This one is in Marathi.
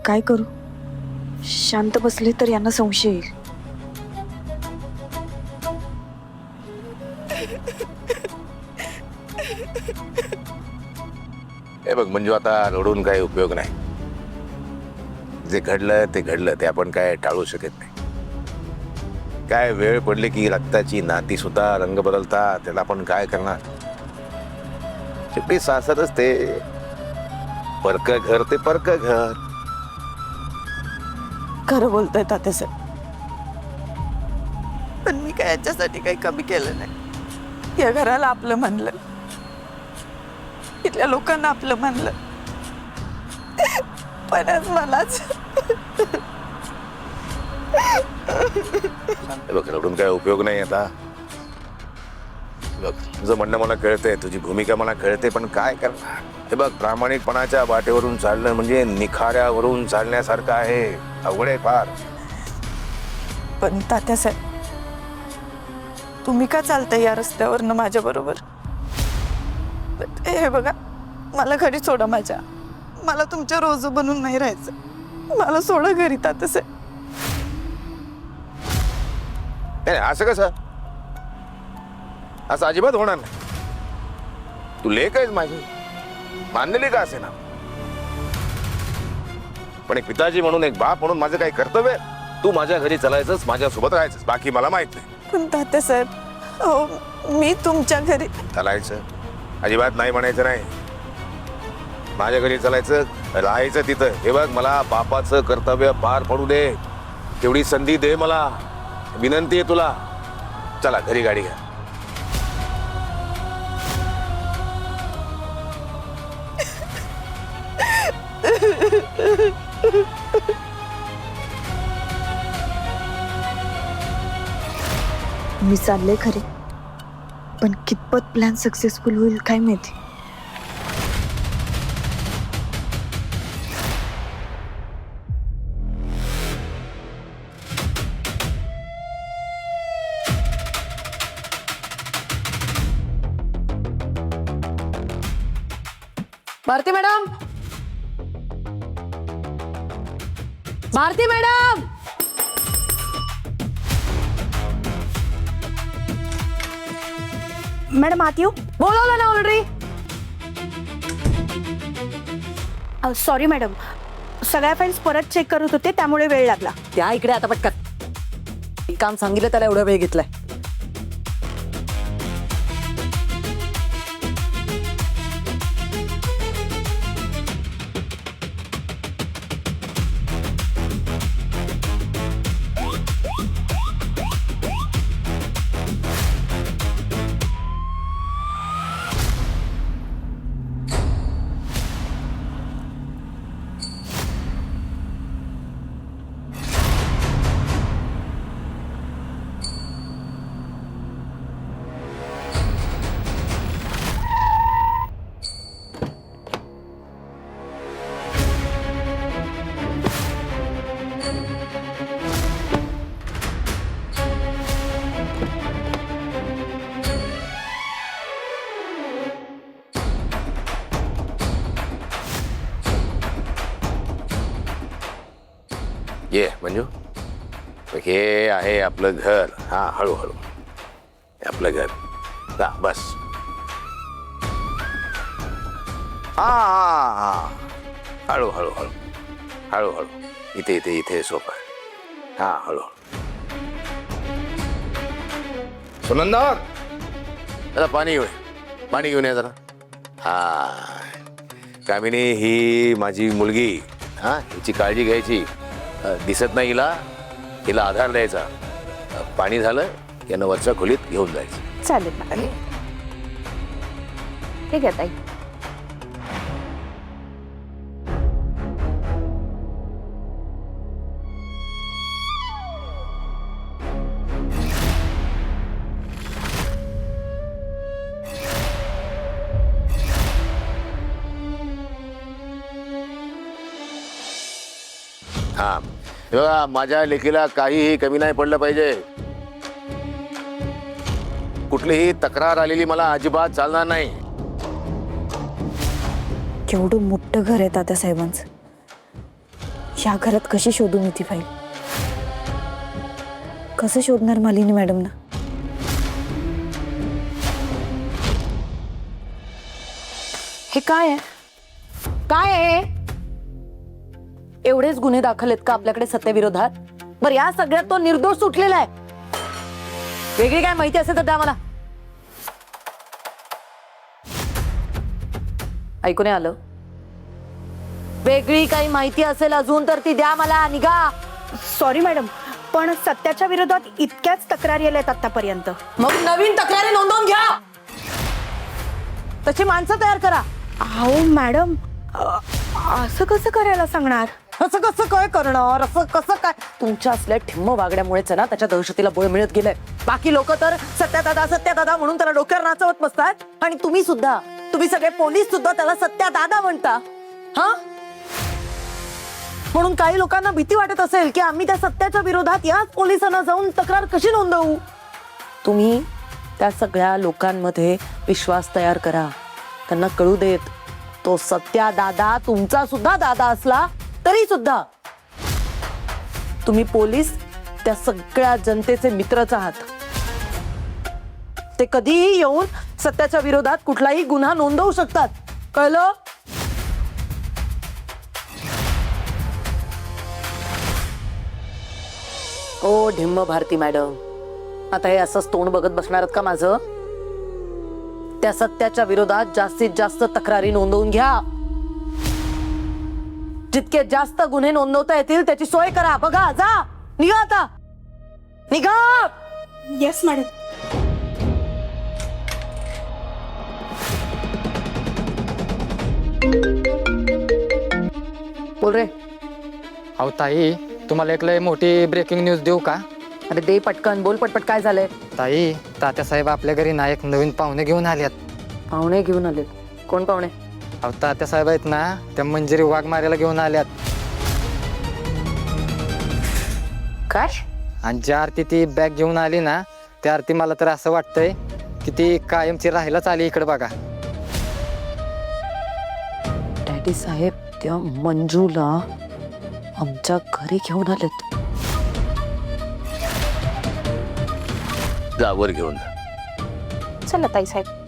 काय करू? शांत बसले तर यांना संशय येईल. हे बघ मंजू, आता रडून काही उपयोग नाही. जे घडलं ते घडलं, ते आपण काय टाळू शकत नाही. काय वेळ पडली की रक्ताची नाती सुद्धा रंग बदलतात, त्याला आपण काय करणार. शेवटी सासरच ते, परक घर ते परक घर. खरं बोलतोय तात्यासाहेब, पण मी काय याच्यासाठी काही कमी केलं नाही. या घराला आपलं म्हणलं, इथल्या लोकांना आपलं म्हणलं, पण आज मलाच. हे बघ, रडून काय उपयोग नाही. आता बघ, तुझं म्हणणं मला कळतंय, तुझी भूमिका मला कळते, पण काय करणार. हे बघ, प्रामाणिकपणाच्या वाटेवरून चालणं म्हणजे निखाऱ्यावरून चालण्यासारखं आहे. अवघड आहे फार. पण तात्यासाहेब, तुम्ही का चालताय या रस्त्यावरनं माझ्या बरोबर? हे बघा, मला घरी सोडा. मला तुमच्या रोजू बनून नाही राहायचं. मला सोडा घरी तात्यासाहेब. नाही, असं कसं? असं अजिबात होणार नाही. तू लेक आहेस माझी, मानलेली का असे ना, पण एक पिताजी म्हणून, एक बाप म्हणून माझं काही कर्तव्य आहे. तू माझ्या घरी चलायचंस, माझ्यासोबत राहायचंस, बाकी मला माहित नाही. पण तात्यासाहेब, हो, मी तुमच्या घरी चालायचं अजिबात नाही म्हणायचं नाही. माझ्या घरी चालायचं, राहायचं तिथं. हे बघ, मला बापाचं कर्तव्य पार पडू दे, तेवढी संधी दे मला, विनंती आहे तुला. चला घरी गाडी घ्या. मी चालले खरे, पण कितपत प्लॅन सक्सेसफुल होईल काय माहिती. Bharati madam, Bharati madam, madam आत येऊ? बोलवलं ना ऑलरेडी. सॉरी मॅडम, सगळ्या फाईल्स परत चेक करत होते, त्यामुळे वेळ लागला. त्या इकडे आता पटकन. काम सांगितलं त्याला एवढा वेळ घेतलाय. ये मंजू, हे आहे आपलं घर. हा, हळूहळू, हे आपलं घर. जा बस. हा हा हा, हळू हळू हळू हळूहळू. इथे इथे इथे सोपा. हा, हळूहळू. सुनंदा, जरा पाणी घेऊन, पाणी घेऊन या जरा. हा, कामिनी, ही माझी मुलगी. हा, हिची काळजी घ्यायची. दिसत नाही हिला, हिला आधार द्यायचा. पाणी झालं यानं वरच्या खोलीत घेऊन जायचं. चालेल मॅडम. हे घ्या ताई. हा, हे बघा, माझ्या लेकीला काहीही कमी नाही पडलं पाहिजे. कुठलीही तक्रार आलेली मला अजिबात चालणार नाही. केवढं मोठं घर आहे तात्यासाहेबांचं. या घरात कशी शोधू मी ती फाईल? कसं शोधणार मालिनी मॅडमना? हे काय आहे? काय आहे? एवढेच गुन्हे दाखल आहेत का आपल्याकडे सत्तेविरोधात? बरं, या सगळ्यात तो निर्दोष सुटलेला आहे. वेगळी काय माहिती असेल तर द्या मला. ऐकू नाही आलं? वेगळी काही माहिती असेल अजून तर ती द्या मला. निघा. सॉरी मॅडम, पण सत्याच्या विरोधात इतक्याच तक्रारी आल्यात आतापर्यंत. मग नवीन तक्रारी नोंदवून घ्या. तशी माणसं तयार करा. अहो मॅडम, असं कसं करायला सांगणार? असं कसं काय करणार? असं कसं काय? तुमच्या असल्या ठिम्म वागण्यामुळेच ना त्याच्या दहशतीला बळ मिळत गेलंय. बाकी लोक तर सत्यादादा म्हणून त्याला डोक्यावर नाचवत बसतात. आणि तुम्ही सगळे पोलीस सुद्धा त्याला सत्यादादा म्हणता. हा, म्हणून काही लोकांना भीती वाटत असेल की आम्ही त्या सत्याच्या विरोधात याच पोलिसांना जाऊन तक्रार कशी नोंदवू. तुम्ही त्या सगळ्या लोकांमध्ये विश्वास तयार करा. त्यांना कळू देत तो सत्या दादा तुमचा सुद्धा दादा असला तरी सुद्धा तुम्ही पोलीस त्या सगळ्या जनतेचे मित्रच आहात. ते कधीही येऊन सत्याच्या विरोधात कुठलाही गुन्हा नोंदवू शकतात. कळलं? ओ ढिम्म भारती मॅडम, आता हे असंच तोंड बघत बसणार आहात का माझं? त्या सत्याच्या विरोधात जास्तीत जास्त तक्रारी नोंदवून घ्या. जितके जास्त गुन्हे नोंदवता येतील त्याची सोय करा. बघा, जा, निघा आता, निघा. Yes madam. बोल रे. अहो ताई, तुम्हाला एक लय मोठी ब्रेकिंग न्यूज देऊ का? अरे दे पटकन, बोल पटपट, काय झालंय? ताई, तात्यासाहेब आपल्या घरी ना एक नवीन पाहुणे घेऊन आल्यात. पाहुणे घेऊन आलेत? कोण पाहुणे? अहो तात्यासाहेब आहेत ना, त्या मंजिरी वाघ मारायला घेऊन आल्यात. काय? आणि ज्या आरती ती बॅग घेऊन आली ना, त्या आरती मला तर असं वाटतंय की ती कायमची राहायलाच आली इकडे. बघा डॅडी साहेब त्या मंजूला आमच्या घरी घेऊन आलेत. जावर घेऊन जा. चला ताई साहेब.